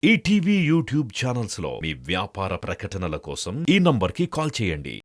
ETV YouTube channels లో మీ వ్యాపార ప్రకటనల కోసం ఈ నంబర్కి కాల్ చేయండి.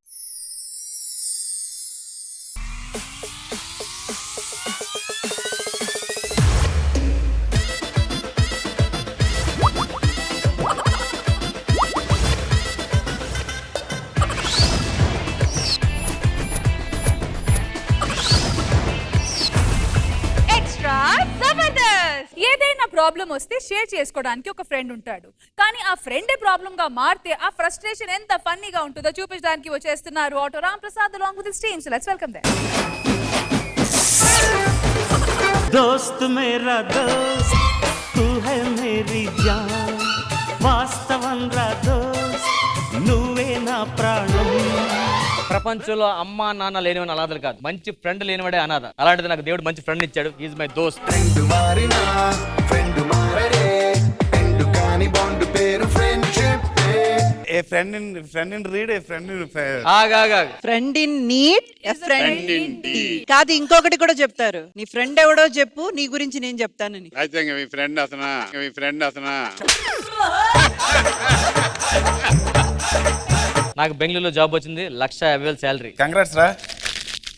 ఏదైనా ప్రాబ్లం వస్తే షేర్ చేసుకోవడానికి ఒక ఫ్రెండ్ ఉంటాడు, కానీ ఆ ఫ్రెండే ప్రాబ్లమ్ గా మారితే ఆ ఫ్రస్ట్రేషన్ ఎంత ఫన్నీగా ఉంటుందో చూపించడానికి వచ్చేస్తున్నారు auto Ram Prasad along with his team. So let's welcome them. दोस्त मेरा दोस्त तू है मेरी जान వాస్తవం రా దోస్త్ నువ్వే నా ప్రాణం. ప్రపంచంలో అమ్మా నాన్న లేనివని అనాథలు కాదు, మంచి ఫ్రెండ్ లేనివాడే అనాథ. అలాంటిది నాకు దేవుడు మంచి ఫ్రెండ్ ఇచ్చాడు. ఈజ్ మై దోస్త్. ఫ్రెండ్ మారినా ఫ్రెండ్ మారడే ఫ్రెండ్ కాని బాండ్ పేరు friendship. A friend in read, a friend in ఆగా friend in need, friend in deed. కాదు, ఇంకొకటి కూడా చెప్తారు, నీ ఫ్రెండ్ ఎవడో చెప్పు, నీ గురించి నేను చెప్తానని. అయితే మీ ఫ్రెండ్ అసనా నాకు బెంగళూరులో జాబ్ వచ్చింది, 1,50,000 శాలరీ. కంగ్రాట్స్ రా.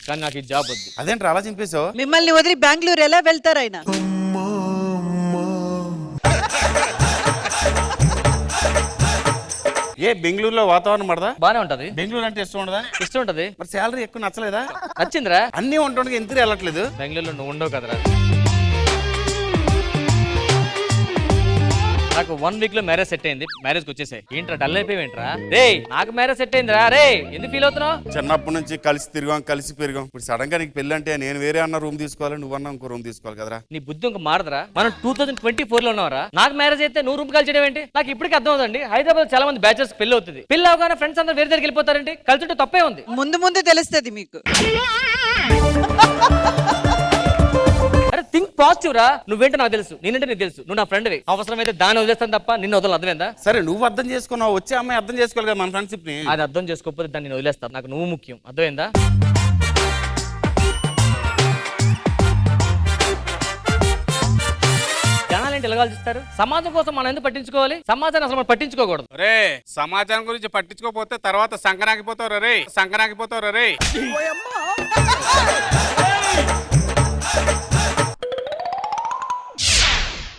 కానీ నాకు ఈ జాబ్ వద్దు. అదేంట్రా అలా చింపేశావు? మిమ్మల్ని వదిలి బెంగళూరు ఎలా వెళ్తారు ఆయన? ఏ బెంగళూరులో వాతావరణం పడదా? బానే ఉంటది. బెంగళూరు అంటే ఇష్టం ఉండదా? ఇష్టం ఉంటది. మరి శాలరీ ఎక్కువ నచ్చలేదా? నచ్చిందిరా. అన్ని ఉండడానికి ఎందుకు వెళ్ళట్లేదు? బెంగళూరులో నువ్వు ఉండవు కదరా. నాకు 1 వీక్ లో మ్యారేజ్ సెట్ అయింది. మ్యారేజ్ కి వచ్చేసాయి. ఏంట్రా డల్ అయిపోయింట్రా? రే నాకు మ్యారేజ్ సెట్ అయిందిరా. రే ఎందుకు ఫీల్ అవుతున్నావు? చిన్నప్పటి నుంచి కలిసి తిరిగాం, కలిసి పెరిగాం. ఇప్పుడు సడన్ గా నీకు పెళ్లి అంటే నేను వేరే అన్న రూమ్ తీసుకోవాలి, నువ్వన్నా ఇంకో రూమ్ తీసుకోవాలి కదరా. నీ బుద్ధి ఇంకా మారదరా. మనం 2024 లో ఉన్నావరా. నాకు మ్యారేజ్ అయితే నువ్వు రూమ్ కలిసి చేయడం ఏంటి? నాకు ఇప్పటికీ అర్థం అవుతుంది. హైదరాబాద్ చాలా మంది బ్యాచెస్ పెళ్లి అవుతుంది. పెళ్లి అవగానే ఫ్రెండ్స్ అందరూ వేరే దగ్గరికి వెళ్ళిపోతారంటే కలిసి తప్పే ఉంది. ముందు ముందు తెలుస్తుంది మీకు. అరే థింక్ పాజిటివ్ రా. నువ్వేంటో నాకు తెలుసు, నేనంటే నీకు తెలుసు. నువ్వు నా ఫ్రెండ్. అవసరమైతే దాన్ని వదిలేస్తాను తప్ప నిన్ను వదలను. అర్థమైందా? సరే నువ్వు అర్థం చేసుకున్నావు, వచ్చే అమ్మాయి అర్థం చేసుకోవాలి కదా మన ఫ్రెండ్షిప్ ని. అది అర్థం చేసుకోకపోతే దాన్ని నేను వదిలేస్తాను. నాకు నువ్వు ముఖ్యం. అర్థమైందా? జనాలేంటి ఎలా ఆలోచిస్తారు? సమాజం కోసం మనం ఎందుకు పట్టించుకోవాలి? సమాజాన్ని అసలు మనం పట్టించుకోకూడదు. రే సమాజం గురించి పట్టించుకోకపోతే తర్వాత సంకనాకిపోతావు రే.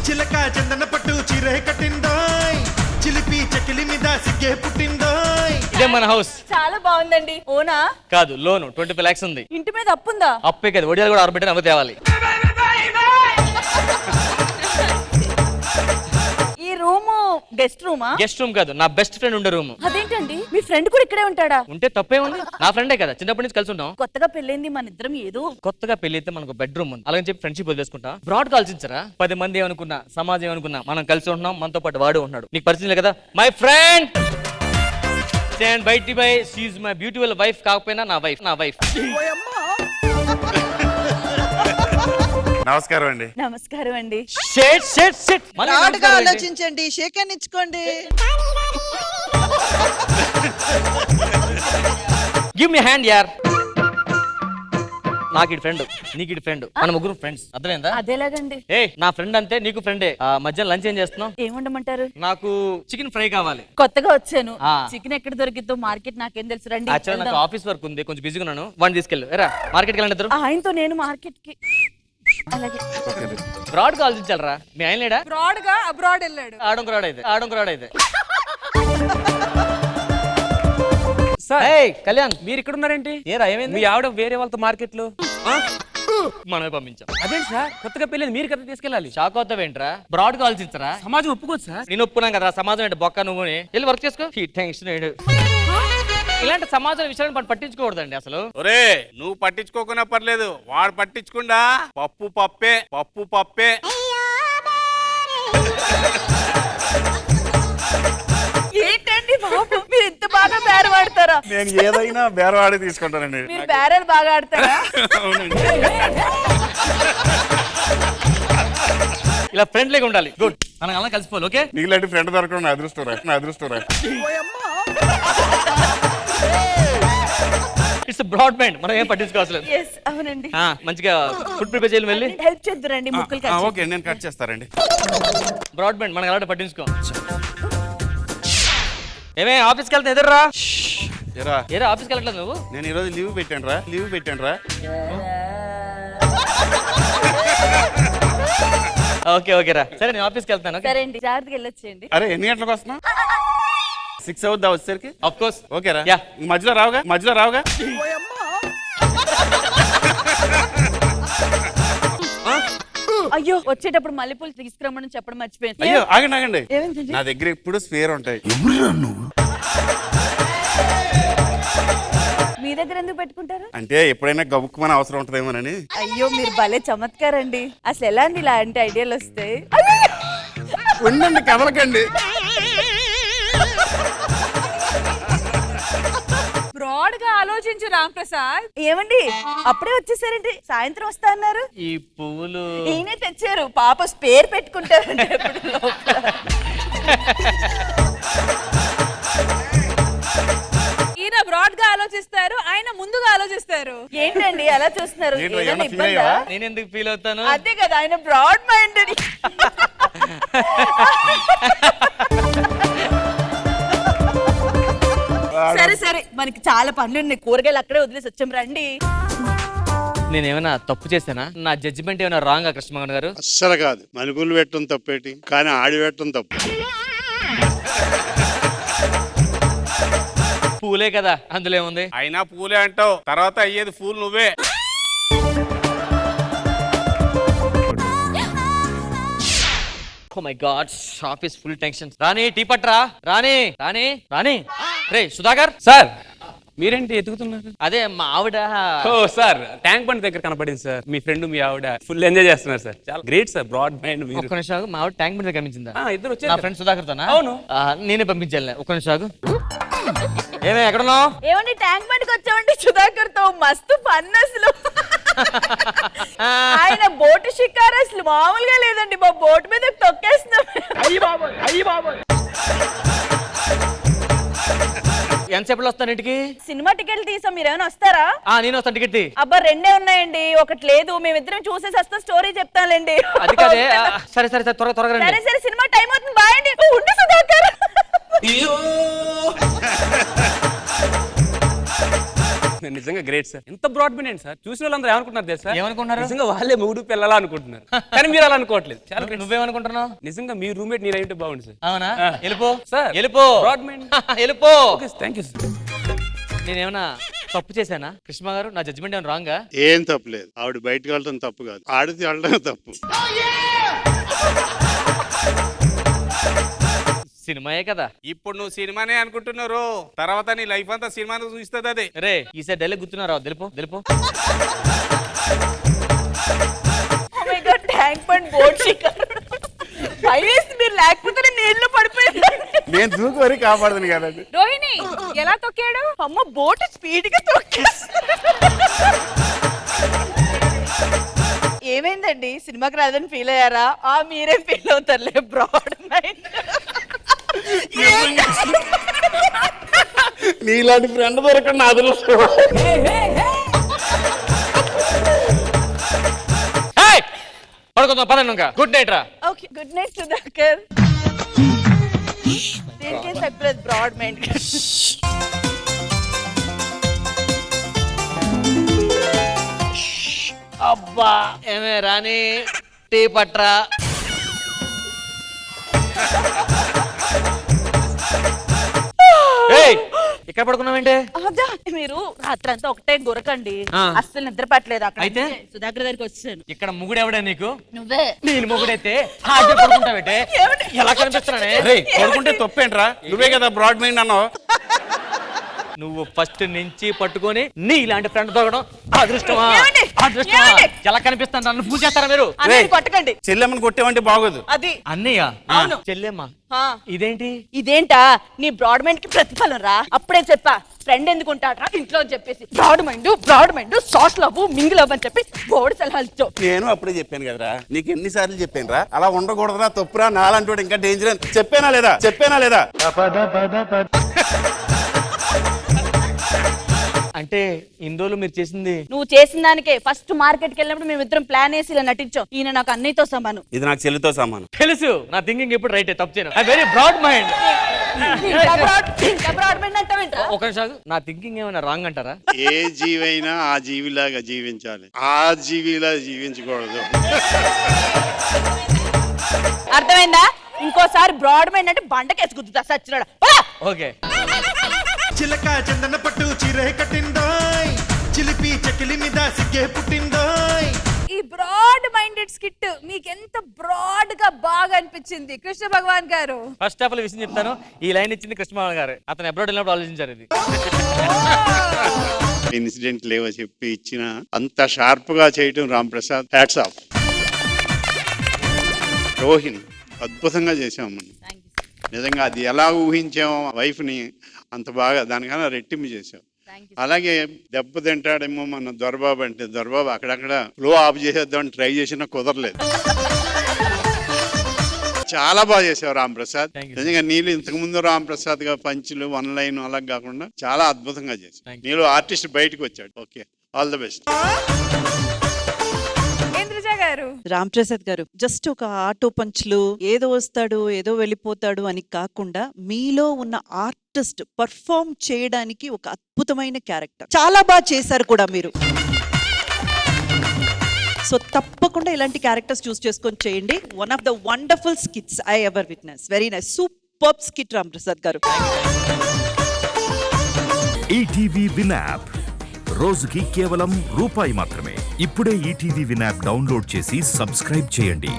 చిలక చందన పట్టు చీరే కట్టిందోయ్, చిలిపి చెకిలి మీద సిగ్గే పుట్టిందోయ్. ఇదే మన హౌస్. చాలా బాగుందండి. ఓనా? కాదు, లోన్ 25 lakhs ఉంది. ఇంటి మీద అప్పుందా? అప్పే కదా, వడియాలు కూడా ఆర్బిట్ అమ్మ తేవాలి. ఈ రూమ్ గెస్ట్ రూమా? గెస్ట్ రూమ్ కాదు, నా బెస్ట్ ఫ్రెండ్ ఉండే రూమ్. అదేంటండి, మీ ఫ్రెండ్ కూడా ఇక్కడే ఉంటాడా? ఉంటే తప్పే ఉంది. నా ఫ్రెండే కదా, చిన్నప్పటి నుంచి కలిసి ఉంటాం. కొత్తగా పెళ్ళైంది, మన ఇద్దరం ఏదో కొత్తగా పెళ్లి అయితే మనకు బెడ్రూమ్ ఉంది, అలాగని చెప్పి ఫ్రెండ్షిప్ వదిలేసుకుంటా. బ్రాడ్ ఆలోచించరా. 10 మంది ఏమనుకున్నా, సమాజం ఏమనుకున్నా, మనం కలిసి ఉంటున్నాం. మనతో పాటు వాడు ఉన్నాడు. నీకు పరిచయం లేదు కదా మై ఫ్రెండ్. స్టాండ్ బయటి బై. She is my beautiful wife. కాకపోయినా నా వైఫ్. నమస్కారం అండి. నమస్కారం అండి. బ్రాడ్గా ఆలోచించండి, షేక్ హ్యాండ్ ఇచ్చుకోండి. గివ్ మీ హ్యాండ్ యార్. నాకు ఇటు ఫ్రెండ్, నీకు ఇటు ఫ్రెండ్, మన ముగ్గురు ఫ్రెండ్స్. అర్థమైందా? అదేలాగండి. ఏ నా ఫ్రెండ్ అంతే, నీకు ఫ్రెండే. మధ్యాహ్నం లంచ్ ఏం చేస్తున్నావు? ఏం ఉండమంటారు? నాకు చికెన్ ఫ్రై కావాలి. కొత్తగా వచ్చాను. ఆ. చికెన్ ఎక్కడ దొరికిద్దో మార్కెట్ నాకేం తెలుసు. రండి యాక్చువల్ నాకు ఆఫీస్ వర్క్ ఉంది, కొంచెం బిజీగా ఉన్నాను. వాడిని తీసుకెళ్ళు. ఎరా మార్కెట్కి వెళ్ళండి ఇద్దరు. ఆయనతో నేను మార్కెట్ కి. అలాగే. బ్రాడ్ గా ఆలోచించాలరా. మీ ఆయన లేడా? బ్రాడ్ గా అబ్రాడ్ వెళ్ళాడు. ఆడంకురాడు అయితే కళ్యాణ్, మీరు ఇక్కడ ఉన్నారేంటి? ఏరా ఏమైంది? మీ ఆవిడ వేరే వాళ్ళతో మార్కెట్ లో మనమే పంపించాం. అదేంటి సార్, కొత్తగా పెళ్ళి మీరు కదా తీసుకెళ్ళాలి. షాక్ అవుతావేంట్రా? బ్రాడ్ గా ఆలోచించరా. సమాజం ఒప్పుకోదు సార్. నేను ఒప్పుకున్నాం కదా. సమాజం అంటే బొక్క, నువ్వు వెళ్ళి వర్క్ చేసుకో. టెన్షన్. ఇలాంటి సమాజం విషయాన్ని మనం పట్టించుకోకూడదండి అసలు. ఒరే నువ్వు పట్టించుకోకున్నా పర్లేదు, వాడు పట్టించుకుండా పప్పు పప్పే. ఏంటండి బాబు, మీరు ఇంత బాగా బేర ఆడతారా? నేను ఏదైనా బేరవాడి తీసుకుంటానండి. మీరు బేరలు బాగా ఆడతారా? ఇలా ఫ్రెండ్లీగా ఉండాలి. గుడ్. మనం అలా కలిసిపోవాలి. ఓకే. నీలాంటి ఫ్రెండ్ దొరకడం నా అదృష్టం. ఇట్స్ బ్రాడ్ మైండ్, మనం ఏం పట్టించుకోవట్లేదు. ఎస్ అవునండి. మంచిగా ఫుడ్ ప్రిపేర్ చేయాలి వెళ్ళి. హెల్ప్ చేద్దురండి ముక్కలు కట్ ఓకే నేను కట్ చేస్తారండి. బ్రాడ్ మైండ్ మనకు అలాంటి పట్టించుకో. ఏమే ఆఫీస్కి వెళ్తే ఎదురురా. ఏరా ఏరా ఆఫీస్కి వెళ్ళట్లేదు నువ్వు? నేను ఈరోజు లీవ్ పెట్టాను రా. ఓకే ఓకే రా, సరే నేను ఆఫీస్కి వెళ్తాను. సరే అండి, జాగ్రత్తగా వెళ్ళొచ్చేయండి. అరే ఎన్ని గంటలకు వస్తున్నావు? 6 అవుద్దా వచ్చేసరికి? Of course. ఓకేరా. యా. మధ్యలో రావుగా. అయ్యో వచ్చేటప్పుడు మల్లెపూలు తీసుకురమ్మని చెప్పడం మర్చిపోయాను. అయ్యో ఆగండి. ఏమైందండి? నా దగ్గర ఎప్పుడు స్పేర్ ఉంటాయి. మీ దగ్గర ఎందుకు పెట్టుకుంటారు? అంటే ఎప్పుడైనా గబుక్కుమని అవసరం ఉంటుందేమోనని. అయ్యో మీరు భలే చమత్కారండి. అసలు ఎలా అండి ఇలాంటి ఐడియాలు వస్తాయి? ఉండండి కదలకండి. బ్రాడ్ గా ఆలోచించు రామ్ ప్రసాద్. ఏమండి అప్పుడే వచ్చేసారండి? సాయంత్రం వస్తా అన్నారు. ఈ పువ్వులు ఈయనే తెచ్చారు. పాప స్పేర్ పెట్టుకుంటారండి ఎప్పుడు లోపల. ఈయన బ్రాడ్ గా ఆలోచిస్తారు, ఆయన ముందుగా ఆలోచిస్తారు. ఏంటండి అలా చూస్తున్నారు? ఏంటో ఏదైనా ఏమన్నా feel ఇబ్బందా? అయ్యావా? నేను ఎందుకు ఫీల్ అవుతాను? అదే కదా ఆయన బ్రాడ్ మైండ్ అని. సరే సరే మనకి చాలా పనులు ఉన్నాయి, కూరగాయలు అక్కడే వదిలేసి వచ్చాం రండి. నేనేమైనా తప్పు చేశానా? నా జడ్జిమెంట్ ఏమైనా రాంగా కృష్ణమోహన్ గారు? అస్సలు కాదు. మలుపులు పెట్టడం తప్పేటి, కానీ ఆడి పెట్టడం తప్పు. పూలే కదా, అందులో ఏముంది? అయినా పూలే అంటావు, తర్వాత అయ్యేది ఫూల్ నువ్వే. Oh my god, office full tension. Rani tea పట్రా. రాణి రే సుధాకర్. సార్ మీరేంటి ఎతుకుతున్నారు? అదే మా ఆవిడ. ఓ సార్, ట్యాంక్ బండ్ దగ్గర కనపడింది సార్. మీ ఫ్రెండ్ మీ ఆవిడ ఫుల్ ఎంజాయ్ చేస్తున్నారు సార్. చాలా గ్రేట్ సార్, బ్రాడ్ మైండ్ మీరు. ఒక్క నిమిషం ఆగు, మా ఆవిడ ట్యాంక్ బండ్ కనిపించిందా? ఇద్దరు నా వచ్చారు. ఫ్రెండ్ సుధాకర్ తోనా? అవును. నేనే పంపించాలి. ఒక్క నిమిషం ఆగు. ఏమే ఎక్కడున్నావు? ఏమండి ట్యాంక్ బండ్కి వచ్చామండి సుధాకర్ తో. మస్తు ఫన్ అసలు. ఆయన బోటు షికారు అసలు మామూలుగా లేదండి. మా బోట్ మీద తొక్కేస్తున్నాం. ఎంతసేపులో వస్తాను ఇంటికి? సినిమా టికెట్ తీసాం, మీరు ఏమైనా వస్తారా? నేను వస్తాను టికెట్ తీ. అబ్బా రెండే ఉన్నాయండి, ఒకటి లేదు. మేమిద్దరం చూసేసి వస్తా, స్టోరీ చెప్తానులేండి. అది కాదే. సరే త్వరగా రండి. సరే సినిమా టైం అవుతుంది. బాయ్ అండి. ఉండు సుధాకర్. నిజంగా గ్రేట్ సార్. ఎంత బ్రాడ్ మైండ్ ఏంటి సార్. చూసిన వాళ్ళందరూ ఏమనుకుంటున్నారు తెలుసా? ఏమనుకుంటున్నారు? నిజంగా వాళ్ళే మొగుడు పిల్లలా అనుకుంటున్నారు, కానీ మీరు అలా అనుకోవట్లేదు. చాలా great. నువ్వేమనుకుంటున్నావు? నిజంగా మీ రూమ్మేట్ నేను అయితే బాగుంది సార్. అవునా? వెళ్ళిపో సార్. వెళ్ళిపో. Broad mind. వెళ్ళిపో. Thank you sir. నేనేమన్నా తప్పు చేశానా కృష్ణ గారు? నా జడ్జిమెంట్ ఏమైనా రాంగా? ఏం తప్పులేదు. ఆవిడ బయటకు వెళ్ళడం తప్పు కాదు, ఆడితే వెళ్ళడం తప్పు. సినిమాయే కదా. ఇప్పుడు నువ్వు సినిమానే అనుకుంటున్నారు, తర్వాత నీ లైఫ్ అంతా సినిమాను చూస్తుంది అదే. రే ఈసారి డైలాగ్ గుర్తున్నారా? వెళ్ళిపో. ట్యాంక్ బండ్ బోట్ షికారు. మీరు లేకపోతే నీళ్ళు పడిపోయింది. నేను దూకు వరకు కాపాడుతుంది కదండి. రోహిణి ఎలా తొక్కాడు? అమ్మ బోట్ స్పీడ్ గా తొక్కేస్తుంది. ఏమైందండి? సినిమాకి రాదని ఫీల్ అయ్యారా? మీరే ఫీల్ అవుతారులే. Broad mind. నీలాంటి ఫ్రెండ్ దొరకడం నా అదృష్టం. పడుకుందాం పదండి ఇంకా. గుడ్ నైట్ రా. Okay good night Sudhakar. దేనికేం చెప్పలేదు బ్రాడ్ మైండ్. అబ్బా ఏమే రాణి టీ పట్రా. ఇక్కడ పడుకున్నావేంటే? అదా మీరు రాత్రంతా ఒకటే గురకండి, అస్సలు నిద్ర పట్టలేదు. అక్కడ అయితే సుధాకర్ దగ్గరికి వచ్చాను. ఇక్కడ ముగుడు ఎవడే నీకు? నువ్వే. నేను ముగుడైతే పడుకుంటావేంటే? ఎలా కనిపిస్తున్నానే? పడుకుంటే తప్పేంట్రా? నువ్వే కదా బ్రాడ్ మైండ్ అన్నావు. నువ్వు ఫస్ట్ నుంచి పట్టుకొని నీ ఇలాంటి ఫ్రెండ్ దొరకడం అదృష్టమా? ఏమండి? అదృష్టమా? ఏమండి? ఎలా కనిపిస్తాను? నన్ను పూజ చేస్తారా మీరు? అన్నయ్యని కొట్టకండి. చెల్లెమ్మని కొట్టేవంటే బాగోదు. అది అన్నయ్య అవును. చెల్లెమ్మ ఇదేంటి? ఇదేంటా నీ బ్రాడ్ మైండ్ కి ప్రతిఫలం రా. అప్పుడే చెప్పా ఫ్రెండ్ ఎందుకు ఉంటాడు ఇంట్లో అని చెప్పేసి. బ్రాడ్ మైండ్ సాస్ లవ్ మింగ్ లవ్ అని చెప్పి బోర్డు సలహాలు ఇచ్చావు. నేను అప్పుడే చెప్పాను కదరా, నీకు ఎన్నిసార్లు చెప్పాను రా, అలా ఉండకూడదురా, తప్పురా, నాలంటూ ఇంకా డేంజర్ అని చెప్పానా లేదా? అంటే ఇన్ని రోజులు మీరు చేసింది నువ్వు చేసిన దానికే ఫస్ట్ మార్కెట్ కి వెళ్ళినప్పుడు మేము ఇద్దరం ప్లాన్ వేసి ఇలా నటించాం. ఈయన నాకు అన్నయ్యతో సమానం. ఇది నాకు చెల్లితో సమానం. తెలుసు నా థింకింగ్ ఎప్పుడు రైట్ తప్పు చేయను. I very broad mind. ఒక నిమిషం, నా థింకింగ్ ఏమైనా రాంగ్ అంటారా? ఏ జీవైనా ఆ జీవిలాగా జీవించాలి, ఆ జీవిలా జీవించకూడదు. అర్థమైందా? ఇంకోసారి బ్రాడ్ మైండ్ అంటే బండకేసి గుద్దుతా సచ్చినాడు. ఓకే. చిలక చందన పట్టు చీరే కట్టిందోయ్, చిలిపి చెకిలి మీద సిగ్గే పుట్టిందోయ్. ఈ బ్రాడ్ మైండెడ్ స్కిట్ మీకు ఎంత బ్రాడ్ గా బాగా అనిపించింది కృష్ణ భగవాన్ గారు? ఫస్ట్ ఆఫ్ ఆల్ విషయం చెప్తాను, ఈ లైన్ ఇచ్చింది కృష్ణమోహన్ గారు. అతను అబ్రాడ్ వెళ్ళినప్పుడు ఆలోచించారు ఇది. ఇన్సిడెంట్ లేవో చెప్పి ఇచ్చిన అంత షార్ప్ గా చేయటం రామ్ ప్రసాద్, హ్యాట్స్ ఆఫ్. రోహిణి అద్భుతంగా చేసాం మనం. నిజంగా అది ఎలా ఊహించామో వైఫ్ ని అంత బాగా దానికన్నా రెట్టింపు చేసాం. అలాగే దెబ్బ తింటాడేమో మన దొరబాబు అంటే దొరబాబు అక్కడక్కడ ఫ్లో ఆఫ్ చేసేద్దామని ట్రై చేసినా కుదరలేదు. చాలా బాగా చేసావు రామ్ ప్రసాద్. నిజంగా నీళ్ళు ఇంతకు ముందు రామ్ ప్రసాద్ గా పంచులు వన్ లైన్ అలా కాకుండా చాలా అద్భుతంగా చేశావు. నీళ్ళు ఆర్టిస్ట్ బయటకు వచ్చాడు. Okay, all the best. Ram Prasad గారు, జస్ట్ ఒక ఆటో పంచ్లు ఏదో వస్తాడు ఏదో వెళ్ళిపోతాడు అని కాకుండా మీలో ఉన్న ఆర్టిస్ట్ పర్ఫార్మ్ చేయడానికి ఒక అద్భుతమైన క్యారెక్టర్ చాలా బాగా చేశారు కూడా మీరు. సో తప్పకుండా ఇలాంటి క్యారెక్టర్స్ చూస్ చేసుకొని చేయండి. One of the wonderful skits I ever witness. Very nice, super skit Ram Prasad గారు. ఈటీవీ విన్ యాప్ రోజుకి కేవలం రూపాయి మాత్రమే. ఇప్పుడే ఈటీవీ విన్ యాప్ డౌన్లోడ్ చేసి సబ్స్క్రైబ్ చేయండి.